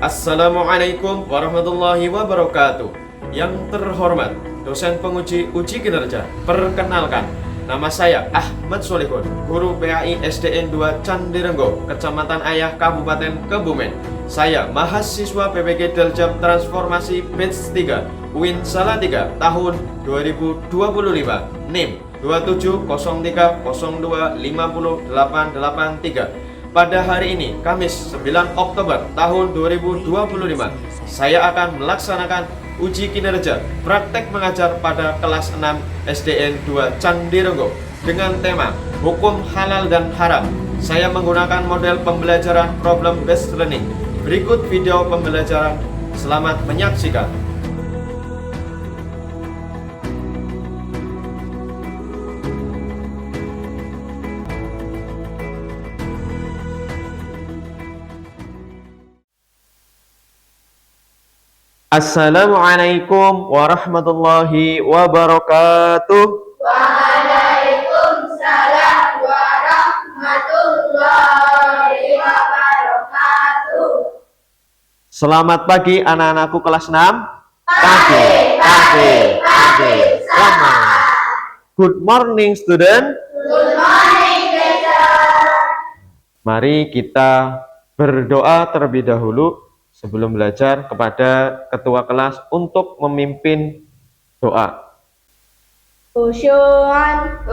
Assalamualaikum warahmatullahi wabarakatuh. Yang terhormat dosen penguji uji kinerja, perkenalkan, nama saya Ahmad Solihun, guru PAI SDN 2 Candirenggo, Kecamatan Ayah, Kabupaten Kebumen. Saya mahasiswa PPG Daljam Transformasi Batch 3 UIN Salatiga tahun 2025, NIM 270302508883. Pada hari ini, Kamis 9 Oktober tahun 2025, saya akan melaksanakan uji kinerja praktek mengajar pada kelas 6 SDN 2 Candirenggo dengan tema Hukum Halal dan Haram. Saya menggunakan model pembelajaran problem based learning. Berikut video pembelajaran. Selamat menyaksikan. Assalamualaikum warahmatullahi wabarakatuh. Waalaikumsalam warahmatullahi wabarakatuh. Selamat pagi anak-anakku kelas 6. Pagi. Selamat. Good morning student. Good morning, teacher. Mari kita berdoa terlebih dahulu sebelum belajar kepada ketua kelas untuk memimpin doa. Khusyuan.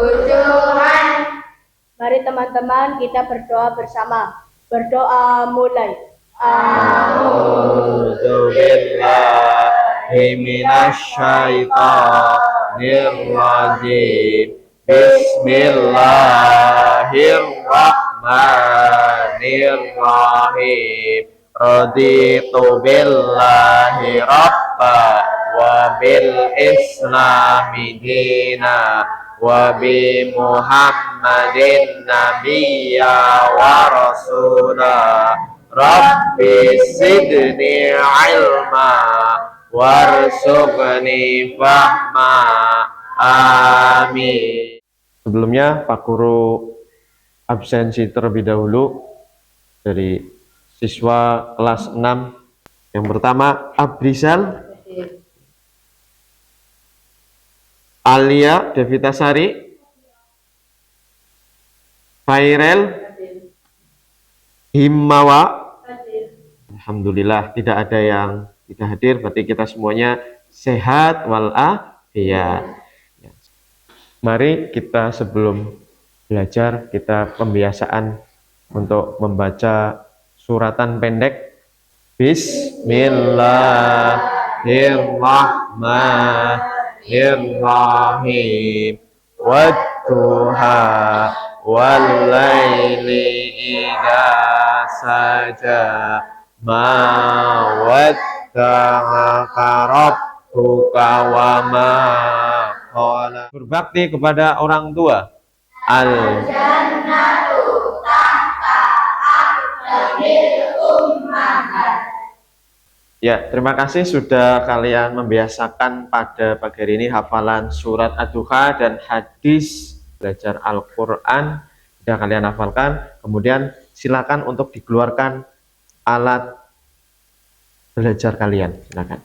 Mari teman-teman kita berdoa bersama. Berdoa mulai. A'udzu billahi minasyaitonir rajim. Bismillahirrahmanirrahim. Raditu billahi rabba wa bil islami dina wa bi muhammadin nabiyya wa rasula. Rabbi zidni ilma warzuqni fahma. Amin. Sebelumnya Pak Guru absensi terlebih dahulu dari siswa kelas 6. Yang pertama Abrizal, Alia Devitasari, Fairel, Himawa. Alhamdulillah tidak ada yang tidak hadir, berarti kita semuanya sehat walafiat. Mari kita sebelum belajar kita pembiasaan untuk membaca suratan pendek. Bismillahirrahmanirrahim. Wadduha wallaili idza saja ma wadda'aka rabbuka wa ma qala. Berbakti kepada orang tua. Jannatu tahta aqdamil ummahat. Ya, terima kasih sudah kalian membiasakan pada pagi hari ini hafalan surat Ad-Duha dan hadis belajar Al-Quran. Sudah kalian hafalkan, kemudian silakan untuk dikeluarkan alat belajar kalian. Silakan.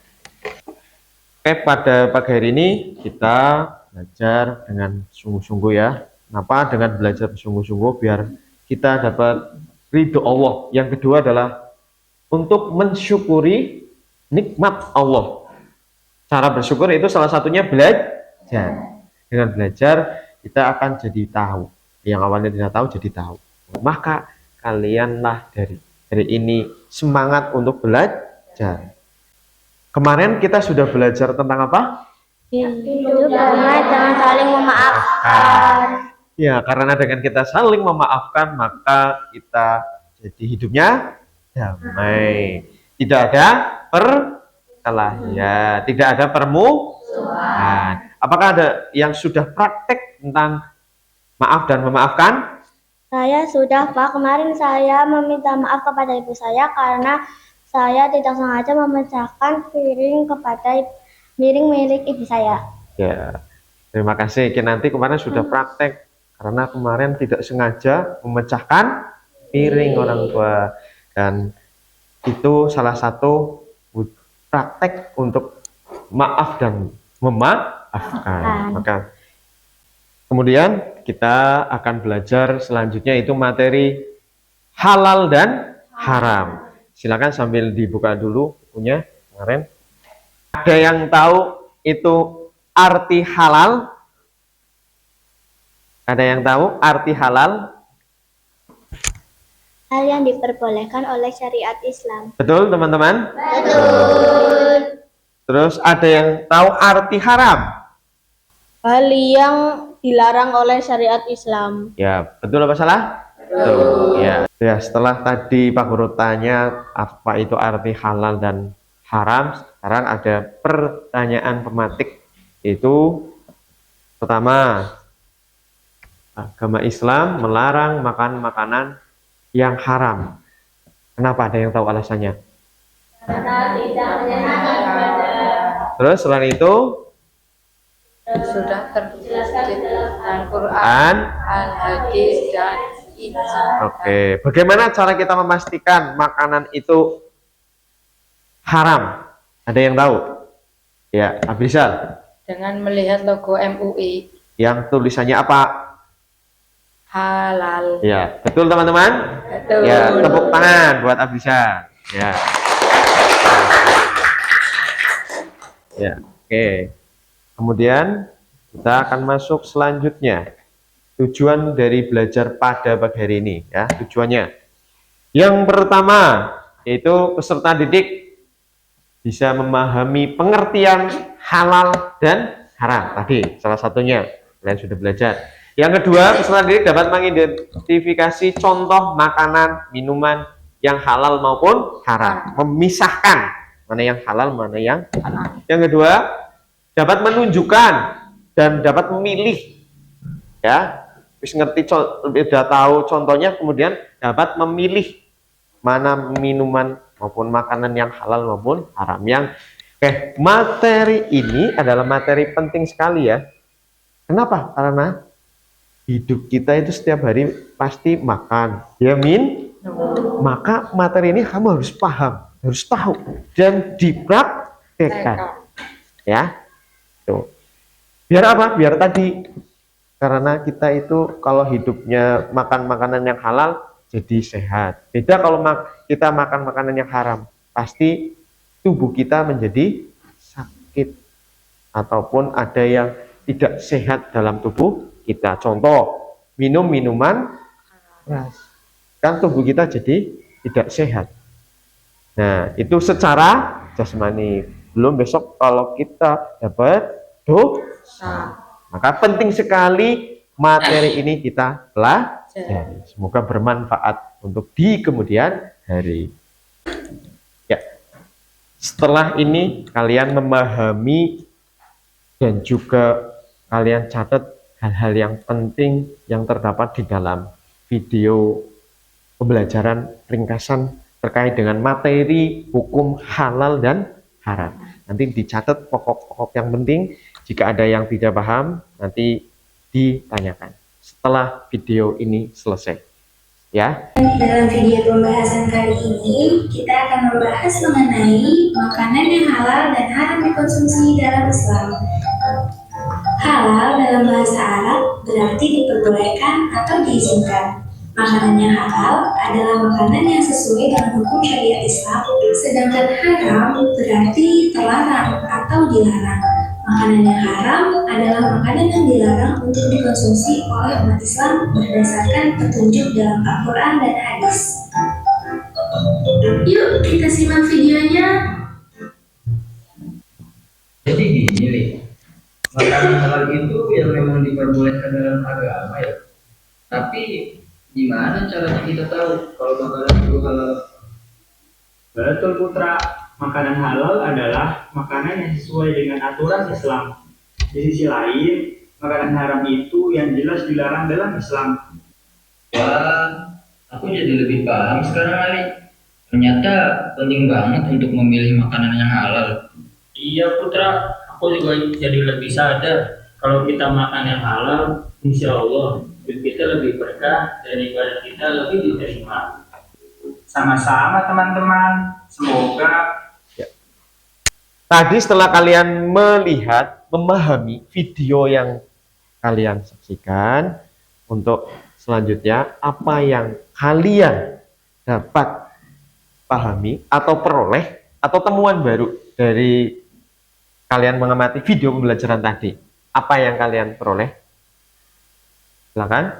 Oke, pada pagi hari ini kita belajar dengan sungguh-sungguh ya. Kenapa? Dengan belajar sungguh-sungguh biar kita dapat ridho Allah. Yang kedua adalah untuk mensyukuri nikmat Allah. Cara bersyukur itu salah satunya belajar. Dengan belajar kita akan jadi tahu. Yang awalnya tidak tahu jadi tahu. Maka kalianlah dari ini semangat untuk belajar. Kemarin kita sudah belajar tentang apa? Hidup damai dengan saling memaafkan. Ya, karena dengan kita saling memaafkan maka kita jadi hidupnya damai. Tidak ada perkelahian, tidak ada permusuhan. Apakah ada yang sudah praktek tentang maaf dan memaafkan? Saya sudah, Pak. Kemarin saya meminta maaf kepada ibu saya karena saya tidak sengaja memecahkan piring milik ibu saya. Ya, terima kasih. Nanti kemarin sudah praktek karena kemarin tidak sengaja memecahkan piring orang tua. Dan itu salah satu praktek untuk maaf dan memaafkan. Maka kemudian kita akan belajar selanjutnya itu materi halal dan haram. Silakan sambil dibuka dulu bukunya kemarin. Ada yang tahu itu arti halal? Ada yang tahu arti halal? Hal yang diperbolehkan oleh syariat Islam. Betul, teman-teman? Betul. Terus ada yang tahu arti haram? Hal yang dilarang oleh syariat Islam. Ya, betul apa salah? Betul. Ya. Ya, setelah tadi Pak Guru tanya apa itu arti halal dan haram, sekarang ada pertanyaan pematik. Itu pertama, agama Islam melarang makan makanan yang haram. Kenapa? Ada yang tahu alasannya? Karena tidak menyenangkan ibadah. Terus selain itu sudah terjelaskan dalam Quran. Al-Quran, Al-Hadis, dan Ijma. Oke, bagaimana cara kita memastikan makanan itu haram? Ada yang tahu? Ya, Abrizal. Dengan melihat logo MUI Yang tulisannya apa? halal. Ya, betul teman-teman? Betul. Ya, tepuk tangan buat Abrizal. Ya. Ya, oke. Kemudian kita akan masuk selanjutnya. Tujuan dari belajar pada pagi hari ini, ya, tujuannya. Yang pertama, yaitu peserta didik bisa memahami pengertian halal dan haram. Tadi salah satunya kalian sudah belajar. Yang kedua, peserta didik dapat mengidentifikasi contoh makanan, minuman yang halal maupun haram. Memisahkan mana yang halal, mana yang haram. Yang kedua, dapat menunjukkan dan dapat memilih. Ya, wis ngerti, udah tahu contohnya, kemudian dapat memilih mana minuman maupun makanan yang halal maupun haram. Yang materi ini adalah materi penting sekali ya. Kenapa? Karena hidup kita itu setiap hari pasti makan, ya Min? Maka materi ini kamu harus paham, harus tahu dan dipraktekkan, ya. Tuh. Biar apa? Biar tadi, karena kita itu kalau hidupnya makan makanan yang halal jadi sehat. Beda kalau kita makan makanan yang haram, pasti tubuh kita menjadi sakit ataupun ada yang tidak sehat dalam tubuh kita. Contoh, minum minuman keras, kan tubuh kita jadi tidak sehat. Nah, itu secara jasmani. Belum besok kalau kita dapat dosa. Maka penting sekali materi ini kita pelajari. Semoga bermanfaat untuk di kemudian hari. Ya. Setelah ini kalian memahami dan juga kalian catat hal-hal yang penting yang terdapat di dalam video pembelajaran ringkasan terkait dengan materi hukum halal dan haram. Nanti dicatat pokok-pokok yang penting. Jika ada yang tidak paham, nanti ditanyakan setelah video ini selesai. Ya. Dalam video pembahasan kali ini, kita akan membahas mengenai makanan yang halal dan haram dikonsumsi dalam Islam. Halal dalam bahasa Arab berarti diperbolehkan atau diizinkan. Makanan yang halal adalah makanan yang sesuai dengan hukum syariat Islam, sedangkan haram berarti terlarang atau dilarang. Makanan yang haram adalah makanan yang dilarang untuk dikonsumsi oleh umat Islam berdasarkan petunjuk dalam Al-Quran dan Hadis. Yuk kita simak videonya. Jadi gini nih, makanan halal itu yang memang diperbolehkan dalam agama ya. Tapi gimana caranya kita tahu kalau makanan itu halal? Betul Putra, makanan halal adalah makanan yang sesuai dengan aturan Islam. Di sisi lain, makanan haram itu yang jelas dilarang dalam Islam. Wah, aku jadi lebih paham sekarang Ali. Ternyata penting banget untuk memilih makanan yang halal. Iya Putra, aku juga jadi lebih sadar kalau kita makan yang halal, insya Allah hidup kita lebih berkah dan ibadah kita lebih diterima. Sama-sama teman-teman. Semoga Tadi setelah kalian melihat, memahami video yang kalian saksikan, untuk selanjutnya apa yang kalian dapat pahami atau peroleh atau temuan baru dari kalian mengamati video pembelajaran tadi. Apa yang kalian peroleh? Silakan.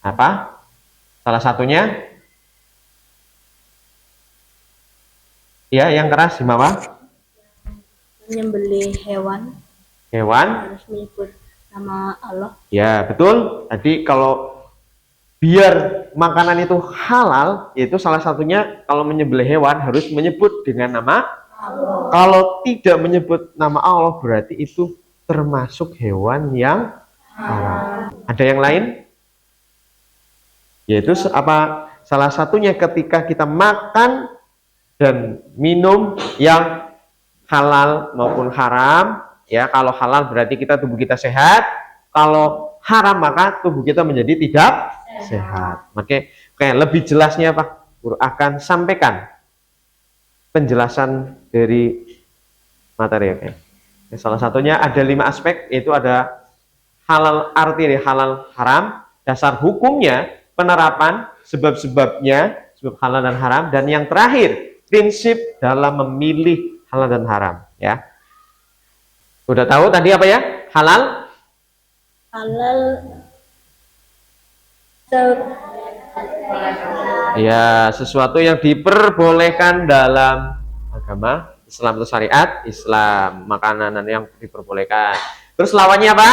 Apa? Salah satunya? Ya, yang keras di bawah. Menyembelih hewan Hewan. harus menyebut nama Allah. Ya, betul. Tadi kalau biar makanan itu halal, yaitu salah satunya kalau menyembelih hewan harus menyebut dengan nama Allah. Kalau tidak menyebut nama Allah berarti itu termasuk hewan yang haram. Ada yang lain? Yaitu apa? Salah satunya ketika kita makan dan minum yang halal maupun haram, ya. Kalau halal berarti tubuh kita sehat, kalau haram maka tubuh kita menjadi tidak sehat. Oke, lebih jelasnya Pak Guru akan sampaikan penjelasan dari materi. Oke. Salah satunya ada 5 aspek, yaitu ada halal, arti dari halal haram, dasar hukumnya, penerapan, sebab-sebabnya, sebab halal dan haram, dan yang terakhir prinsip dalam memilih halal dan haram, ya. Udah tahu tadi apa ya? Halal? Halal Ya, sesuatu yang diperbolehkan dalam agama Islam atau syariat Islam, makanan yang diperbolehkan. Terus lawannya apa?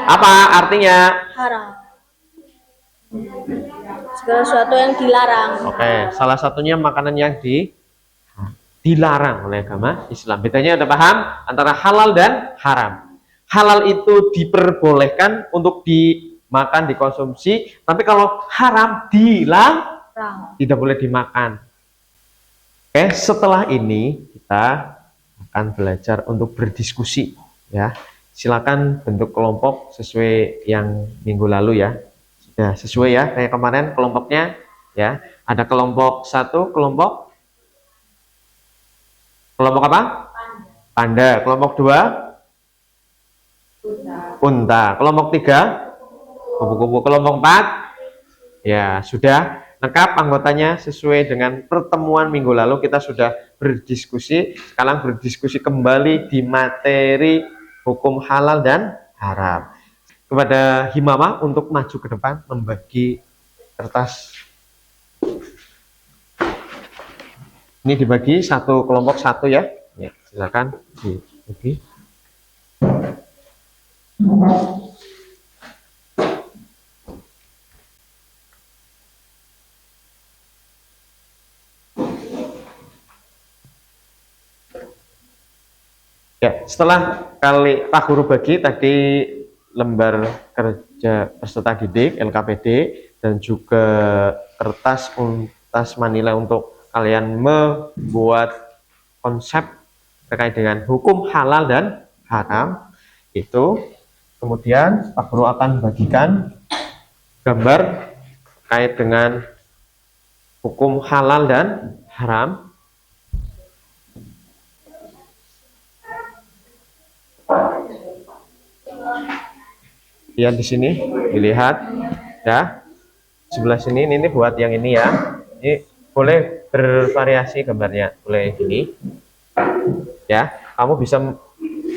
Apa artinya? haram. Segala sesuatu yang dilarang. Oke, salah satunya makanan yang dilarang oleh agama Islam. Bedanya udah paham antara halal dan haram. Halal itu diperbolehkan untuk dimakan, dikonsumsi, tapi kalau haram dilarang, tidak boleh dimakan. Oke, setelah ini kita akan belajar untuk berdiskusi, ya. Silakan bentuk kelompok sesuai yang minggu lalu, ya. Sudah sesuai ya kayak kemarin kelompoknya, ya. Ada kelompok 1, kelompok apa? Panda. Kelompok 2? Unta. Kelompok 3? Kupu-kupu. Kelompok 4? Ya, sudah lengkap anggotanya sesuai dengan pertemuan minggu lalu. Kita sudah berdiskusi. Sekarang berdiskusi kembali di materi hukum halal dan haram. Kepada Himamah untuk maju ke depan membagi kertas. Ini dibagi satu kelompok 1 ya. Ya, silakan dibagi. Ya, setelah Pak Guru bagi tadi lembar kerja peserta didik LKPD dan juga kertas manila untuk kalian membuat konsep terkait dengan hukum halal dan haram itu. Kemudian Pak Guru akan bagikan gambar terkait dengan hukum halal dan haram. Lihat di sini, dilihat ya. Sebelah sini ini buat yang ini ya. Ini boleh bervariasi gambarnya, boleh gini. Ya, kamu bisa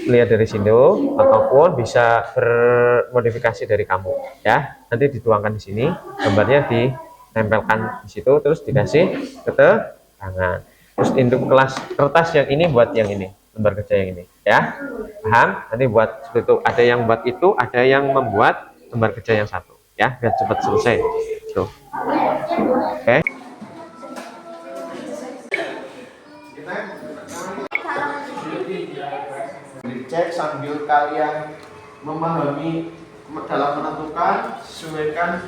lihat dari sini ataupun bisa bermodifikasi dari kamu ya. Nanti dituangkan di sini, gambarnya ditempelkan di situ terus dikasih keterangan. Terus untuk kelas kertas yang ini buat yang ini, lembar kerja yang ini ya. Paham? Nanti buat seperti itu. Ada yang buat itu, ada yang membuat lembar kerja yang satu ya, biar cepat selesai. Tuh. Oke. Dicek sambil kalian memahami dalam menentukan, sesuaikan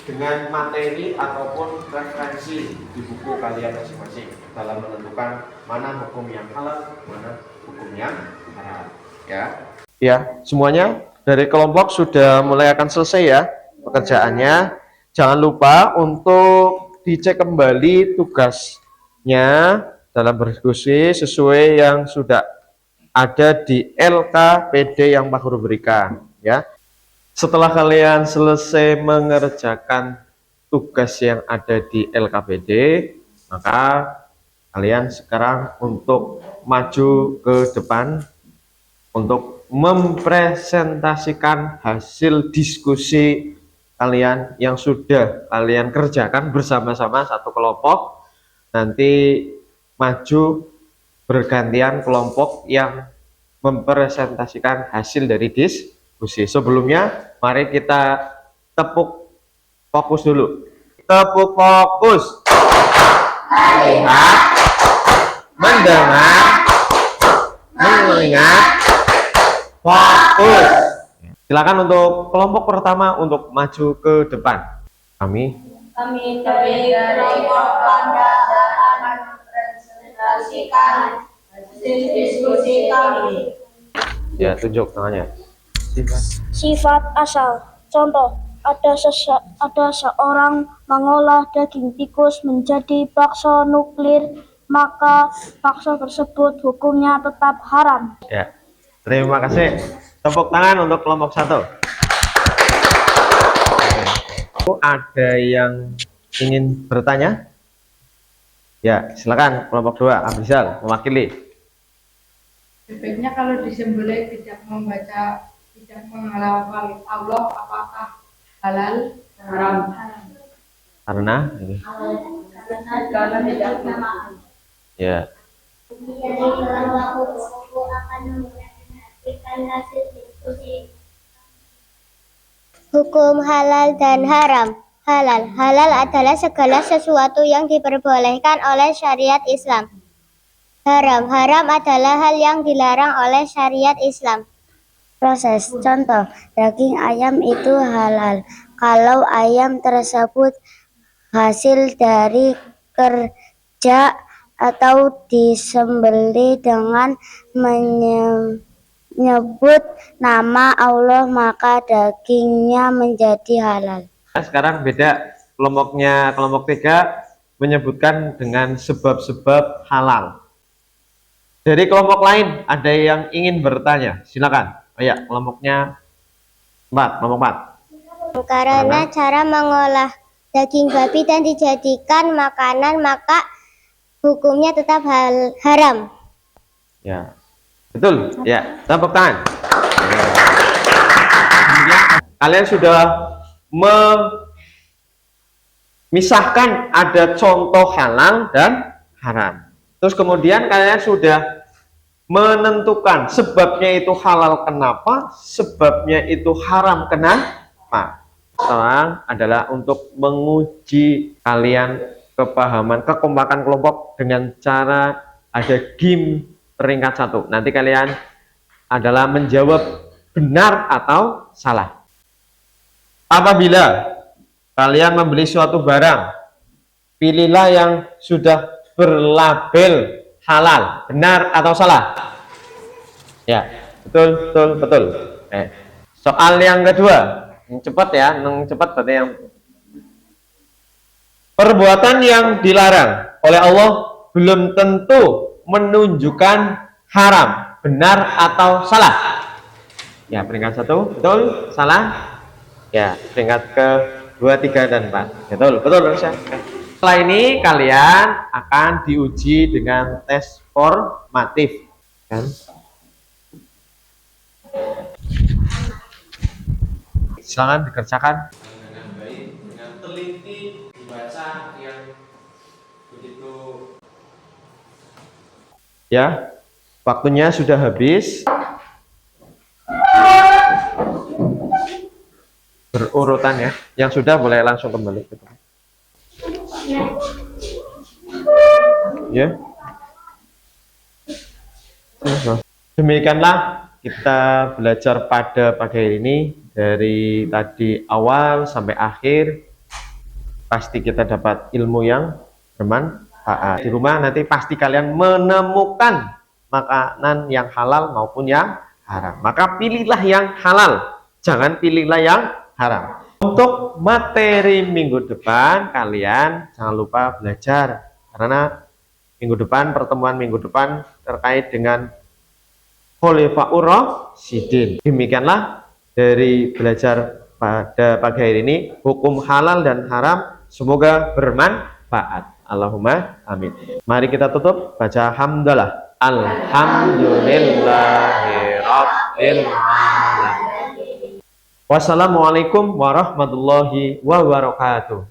dengan materi ataupun referensi di buku kalian masing-masing dalam menentukan mana hukum yang halal, mana hukum yang haram. Ya, ya, semuanya dari kelompok sudah mulai akan selesai ya pekerjaannya. Jangan lupa untuk dicek kembali tugasnya dalam berdiskusi sesuai yang sudah ada di LKPD yang Pak Guru berikan ya. Setelah kalian selesai mengerjakan tugas yang ada di LKPD, maka kalian sekarang untuk maju ke depan untuk mempresentasikan hasil diskusi kalian yang sudah kalian kerjakan bersama-sama satu kelompok. Nanti maju bergantian kelompok yang mempresentasikan hasil dari diskusi. Sebelumnya mari kita tepuk fokus dulu. Tepuk fokus. Melihat, mendengar, mengingat, fokus. Silakan untuk kelompok pertama untuk maju ke depan. Kami dari kelompok Anda akan mempresentasikan hasil diskusi kami. ya tunjuk tangannya. Sifat asal. Contoh, ada seorang mengolah daging tikus menjadi bakso nuklir, maka bakso tersebut hukumnya tetap haram. Ya, terima kasih. Tepuk tangan untuk kelompok 1. Ada yang ingin bertanya? Ya, silakan kelompok 2, Abrizal mewakili. Sebaiknya kalau disembelih tidak menghafal Allah, apakah halal? Haram. Karena ini. Karena tidak Ya, Dari kelompok buku akan mempresentasikan hasil diskusi. Hukum halal dan haram. Halal. Halal adalah segala sesuatu yang diperbolehkan oleh syariat Islam. Haram. Haram adalah hal yang dilarang oleh syariat Islam. Proses. Contoh, daging ayam itu halal kalau ayam tersebut hasil dari kerja atau disembelih dengan menyebut nama Allah, maka dagingnya menjadi halal. sekarang beda kelompoknya. Kelompok 3 menyebutkan dengan sebab-sebab halal. Dari kelompok lain ada yang ingin bertanya? Silakan. Oh ya, kelompoknya 4, kelompok 4. Karena cara mengolah daging babi dan dijadikan makanan, maka hukumnya tetap haram. Ya, betul. Ya, tepuk tangan. Kalian sudah memisahkan ada contoh halal dan haram. Terus kemudian kalian sudah menentukan sebabnya itu halal kenapa, sebabnya itu haram kenapa. Sekarang adalah untuk menguji kalian kepahaman, kekompakan kelompok dengan cara ada game peringkat 1. Nanti kalian adalah menjawab benar atau salah. Apabila kalian membeli suatu barang, pilihlah yang sudah berlabel halal, benar atau salah. Ya, betul. Soal yang kedua, yang cepat ya, yang cepat berarti yang perbuatan yang dilarang oleh Allah belum tentu menunjukkan haram, benar atau salah. Ya, peringkat 1, betul, salah. Ya, peringkat ke 2, 3, dan 4. Betul. Setelah ini kalian akan diuji dengan tes formatif, kan? Silakan dikerjakan dengan baik, dengan teliti, dibaca yang begitu. Ya, waktunya sudah habis. Berurutan ya. Yang sudah boleh langsung kembali. Ya. Demikianlah kita belajar pada pagi hari ini, dari tadi awal sampai akhir. Pasti kita dapat ilmu yang bermanfaat. Di rumah nanti pasti kalian menemukan makanan yang halal maupun yang haram. Maka pilihlah yang halal, jangan pilihlah yang haram. Untuk materi minggu depan, kalian jangan lupa belajar. Karena pertemuan minggu depan terkait dengan Khulafaur Rasyidin. Demikianlah dari belajar pada pagi hari ini, hukum halal dan haram. Semoga bermanfaat. Allahumma amin. Mari kita tutup baca hamdalah. Alhamdulillahirabbil alamin. Wassalamualaikum warahmatullahi wabarakatuh.